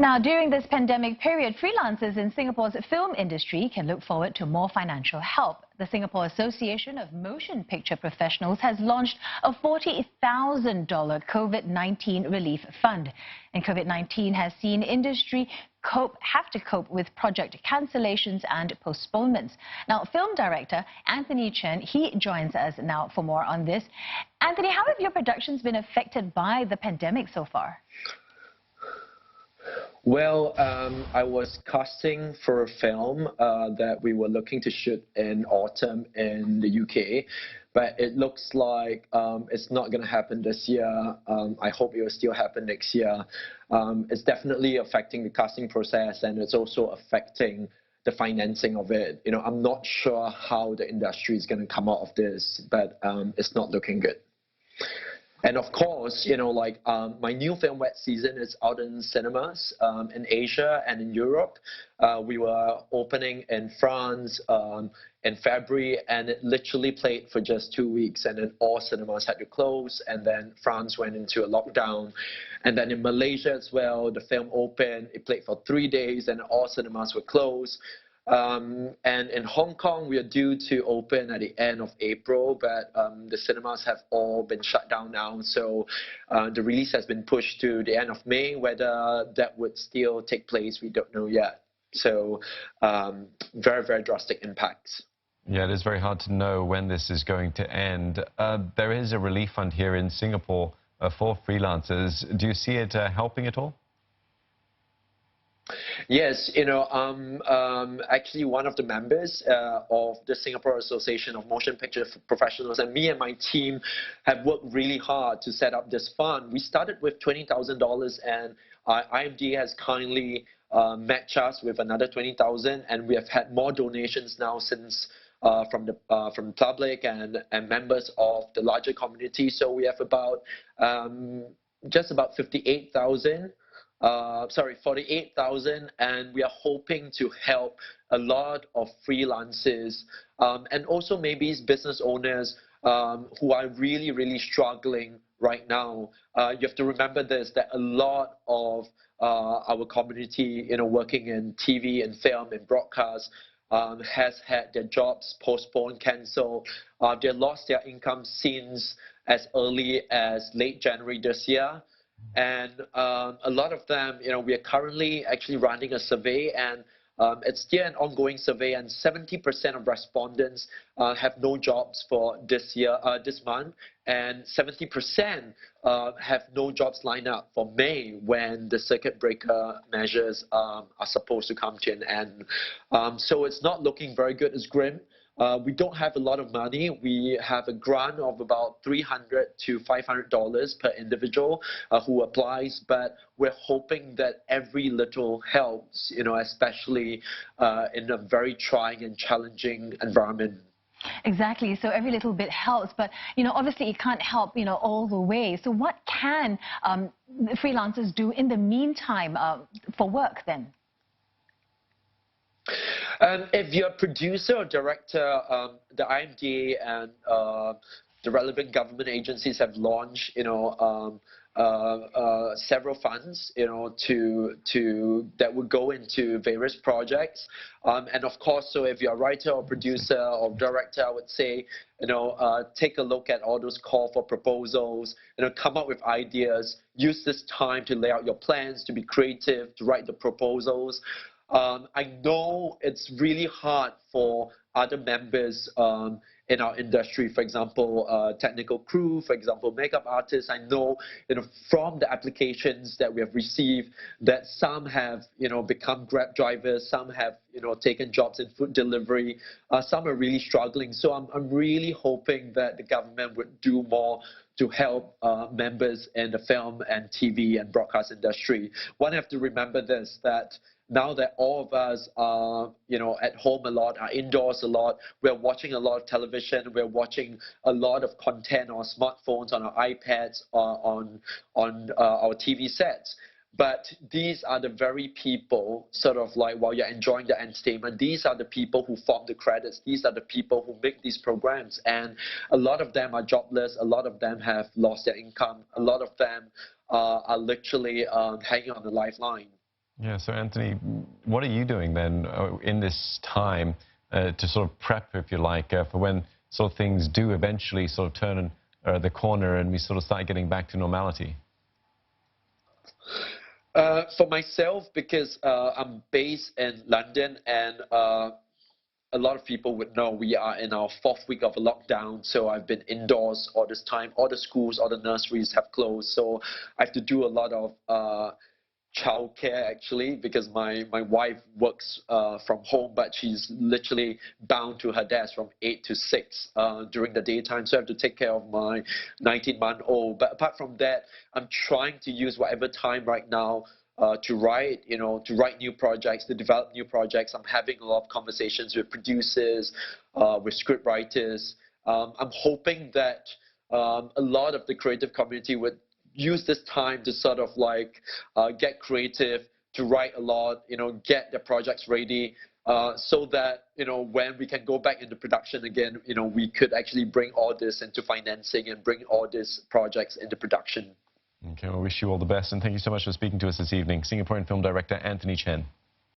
Now, during this pandemic period, freelancers in Singapore's film industry can look forward to more financial help. The Singapore Association of Motion Picture Professionals has launched a $40,000 COVID-19 relief fund. And COVID-19 has seen industry have to cope with project cancellations and postponements. Now, film director Anthony Chen, he joins us now for more on this. Anthony, how have your productions been affected by the pandemic so far? Well, I was casting for a film that we were looking to shoot in autumn in the UK, but it looks like it's not going to happen this year. I hope it will still happen next year. It's definitely affecting the casting process, and it's also affecting the financing of it. You know, I'm not sure how the industry is going to come out of this, but it's not looking good. And of course, you know, like my new film Wet Season is out in cinemas in Asia and in Europe. We were opening in France in February, and it literally played for just 2 weeks, and then all cinemas had to close, and then France went into a lockdown. And then in Malaysia as well, the film opened, it played for 3 days, and all cinemas were closed. And in Hong Kong, we are due to open at the end of April, but the cinemas have all been shut down now. So the release has been pushed to the end of May. Whether that would still take place, we don't know yet. So very, very drastic impacts. Yeah, it is very hard to know when this is going to end. There is a relief fund here in Singapore for freelancers. Do you see it helping at all? Yes, you know, actually one of the members of the Singapore Association of Motion Picture Professionals, and me and my team have worked really hard to set up this fund. We started with $20,000, and IMD has kindly matched us with another $20,000, and we have had more donations now since from the public and members of the larger community. So we have about just about 48,000. 48,000, and we are hoping to help a lot of freelancers and also maybe business owners who are really, really struggling right now. You have to remember this, that a lot of our community, you know, working in TV and film and broadcast has had their jobs postponed, cancelled. They lost their income since as early as late January this year. And a lot of them, you know, we are currently actually running a survey, and it's still an ongoing survey, and 70% of respondents have no jobs for this year, this month, and 70% have no jobs lined up for May, when the circuit breaker measures are supposed to come to an end. So it's not looking very good. It's grim. We don't have a lot of money. We have a grant of about $300 to $500 per individual who applies, but we're hoping that every little helps, you know, especially in a very trying and challenging environment. Exactly. So every little bit helps, but, you know, obviously it can't help, you know, all the way. So what can freelancers do in the meantime for work then? If you're a producer or director, the IMDA and the relevant government agencies have launched, you know, several funds, you know, that would go into various projects. And of course, so if you're a writer or producer or director, I would say, you know, take a look at all those calls for proposals, you know, come up with ideas, use this time to lay out your plans, to be creative, to write the proposals. I know it's really hard for other members in our industry, for example, technical crew, for example, makeup artists. I know, you know, from the applications that we have received that some have, you know, become Grab drivers, some have, you know, taken jobs in food delivery, some are really struggling. So I'm really hoping that the government would do more to help members in the film and TV and broadcast industry. One have to remember this, that now that all of us are, you know, at home a lot, are indoors a lot, we're watching a lot of television, we're watching a lot of content on our smartphones, on our iPads, on our TV sets. But these are the very people, sort of like, while you're enjoying the entertainment, these are the people who form the credits. These are the people who make these programs. And a lot of them are jobless. A lot of them have lost their income. A lot of them are literally hanging on the lifeline. Yeah, so Anthony, what are you doing then in this time to sort of prep, if you like, for when sort of things do eventually sort of turn the corner and we sort of start getting back to normality? For myself, because I'm based in London, and a lot of people would know we are in our 4th week of a lockdown, so I've been indoors all this time. All the schools, all the nurseries have closed, so I have to do a lot of childcare actually, because my wife works from home, but she's literally bound to her desk from 8 to 6 during the daytime, so I have to take care of my 19-month-old. But apart from that, I'm trying to use whatever time right now to write, to write new projects, to develop new projects. I'm having a lot of conversations with producers, with script writers. I'm hoping that a lot of the creative community would use this time to sort of like get creative, to write a lot, get their projects ready, so that, when we can go back into production again, we could actually bring all this into financing and bring all these projects into production. Okay, well, I wish you all the best, and thank you so much for speaking to us this evening. Singaporean film director Anthony Chen.